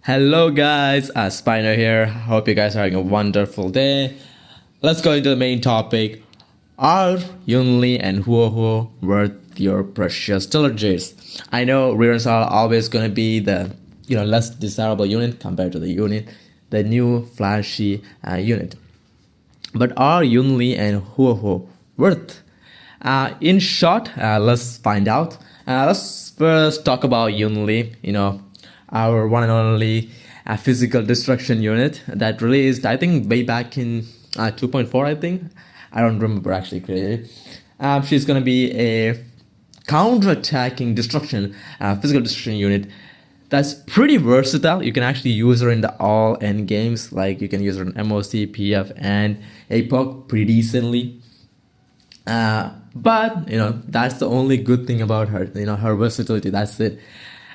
Hello guys, Spiner here. Hope you guys are having a wonderful day. Let's go into the main topic. Are Yunli and HuoHuo worth your precious trilogies? I know Reruns are always going to be the less desirable unit compared to the new flashy unit. But are Yunli and HuoHuo worth? In short, let's find out. Let's first talk about Yunli. Our one and only physical destruction unit that released, I think, way back in 2.4, I think. I don't remember actually clearly. She's going to be a counter-attacking destruction, physical destruction unit that's pretty versatile. You can actually use her in the all end games. Like you can use her in MOC, PF, and APOC pretty decently. But that's the only good thing about her. Her versatility. That's it.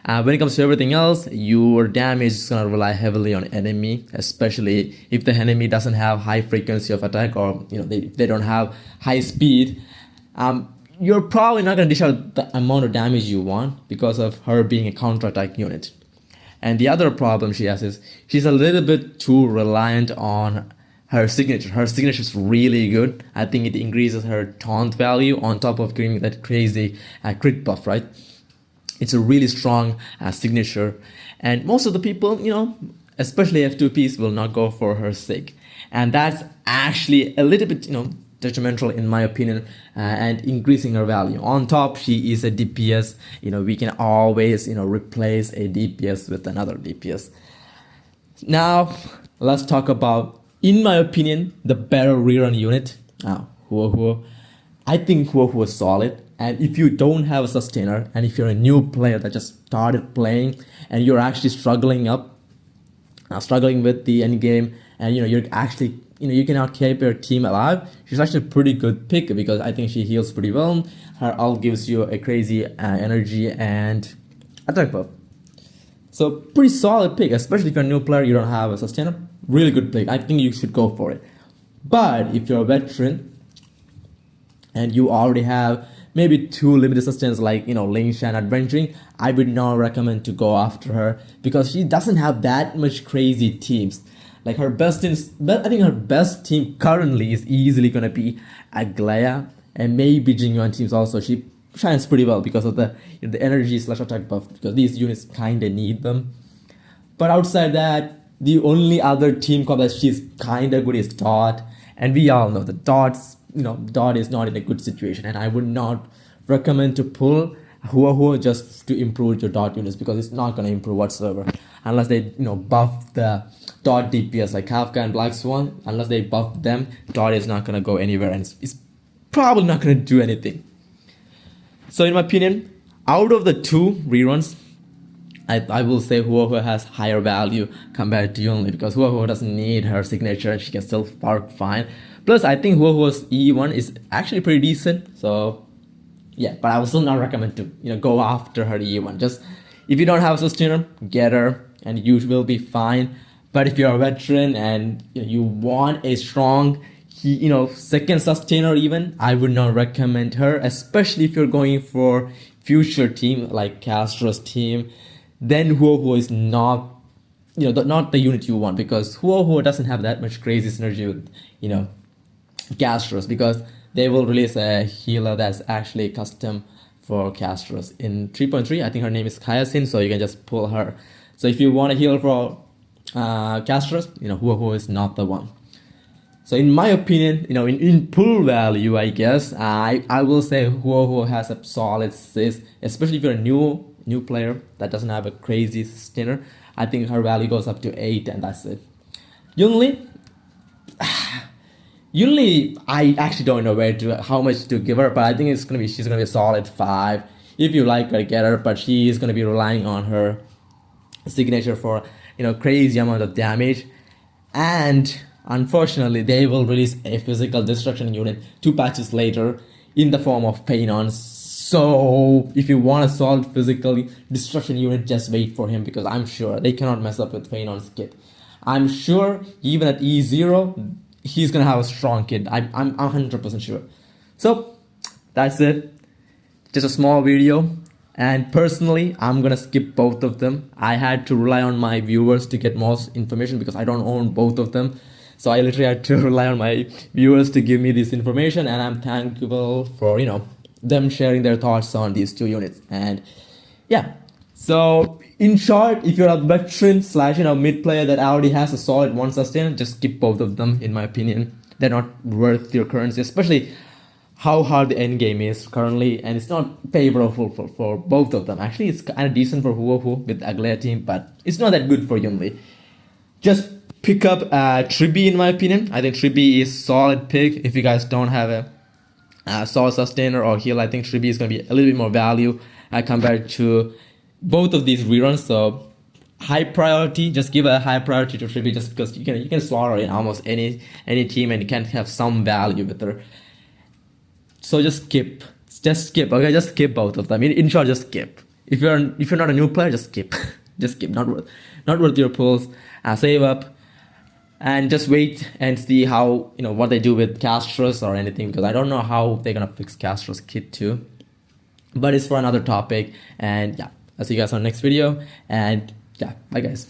When it comes to everything else, your damage is going to rely heavily on enemy, especially if the enemy doesn't have high frequency of attack or they don't have high speed. You're probably not going to dish out the amount of damage you want because of her being a counter-attack unit. And the other problem she has is she's a little bit too reliant on her signature. Her signature is really good. I think it increases her taunt value on top of giving that crazy crit buff, right? It's a really strong signature, and most of the people, especially F2Ps, will not go for her sig, and that's actually a little bit, detrimental in my opinion, and increasing her value. On top, she is a DPS. We can always, replace a DPS with another DPS. Now, let's talk about, in my opinion, the better rerun unit, HuoHuo. I think HuoHuo is solid. And if you don't have a sustainer, and if you're a new player that just started playing, and you're actually struggling with the end game, and you're actually you cannot keep your team alive, she's actually a pretty good pick because I think she heals pretty well. Her ult gives you a crazy energy and attack buff. So pretty solid pick, especially if you're a new player, you don't have a sustainer. Really good pick. I think you should go for it. But if you're a veteran and you already have maybe two limited sustainers like Ling Shan adventuring, I would not recommend to go after her because she doesn't have that much crazy teams. Like I think her best team currently is easily gonna be Aglaya and maybe Jingyuan teams also. She shines pretty well because of the energy / attack buff, because these units kinda need them. But outside that, the only other team comp that she's kinda good is Dot, and we all know that Dot is not in a good situation, and I would not recommend to pull HuoHuo just to improve your Dot units because it's not going to improve whatsoever unless they buff the Dot DPS like Kafka and Black Swan. Unless they buff them, Dot is not going to go anywhere, and it's probably not going to do anything. So in my opinion, out of the two reruns, I will say HuoHuo has higher value compared to Yunli because HuoHuo doesn't need her signature and she can still spark fine. Plus, I think HuoHuo's E1 is actually pretty decent. So, yeah, but I will still not recommend to go after her E1. Just if you don't have a sustainer, get her and you will be fine. But if you're a veteran and you want a strong, second sustainer even, I would not recommend her, especially if you're going for future team like Castro's team. Then HuoHuo is not, not the unit you want because HuoHuo doesn't have that much crazy synergy with, Castros, because they will release a healer that's actually custom for Castros. In 3.3, I think her name is Kyasin, so you can just pull her. So if you want a healer for Castros, HuoHuo is not the one. So in my opinion, in pull value, I guess, I will say HuoHuo has a solid sis, especially if you're a new player that doesn't have a crazy sustainer. I think her value goes up to 8 and that's it. Yunli, I actually don't know how much to give her, but I think she's gonna be a solid 5. If you like her, get her, but she is gonna be relying on her signature for crazy amount of damage. And unfortunately, they will release a physical destruction unit 2 patches later in the form of Painons. So if you want a solid physical destruction unit, just wait for him because I'm sure they cannot mess up with Painon's kit. I'm sure even at E0, he's gonna have a strong kit. I'm 100% sure. So that's it. Just a small video. And personally, I'm gonna skip both of them. I had to rely on my viewers to get most information because I don't own both of them. So I literally had to rely on my viewers to give me this information, and I'm thankful for, you know, them sharing their thoughts on these two units. And yeah, so in short, if you're a veteran slash, you know, mid player that already has a solid one sustain, just skip both of them. In my opinion, they're not worth your currency, especially how hard the end game is currently, and it's not favorable for both of them. Actually, it's kind of decent for HuoHuo with the Aglaya team, but it's not that good for Yunli. Just pick up Tribbie, in my opinion. I think Tribbie is solid pick if you guys don't have a solid sustainer or heal. I think Tribbie is going to be a little bit more value compared to both of these reruns. So high priority, just give a high priority to Tribbie, just because you can slaughter in almost any team, and you can have some value with her. So just skip, okay, just skip both of them. In short, just skip. If you're not a new player, just skip. Just skip, not worth your pulls. Save up and just wait and see how, you know, what they do with Castro's or anything, because I don't know how they're gonna fix Castro's kit too, but it's for another topic. And yeah, I'll see you guys on the next video, and yeah, bye guys.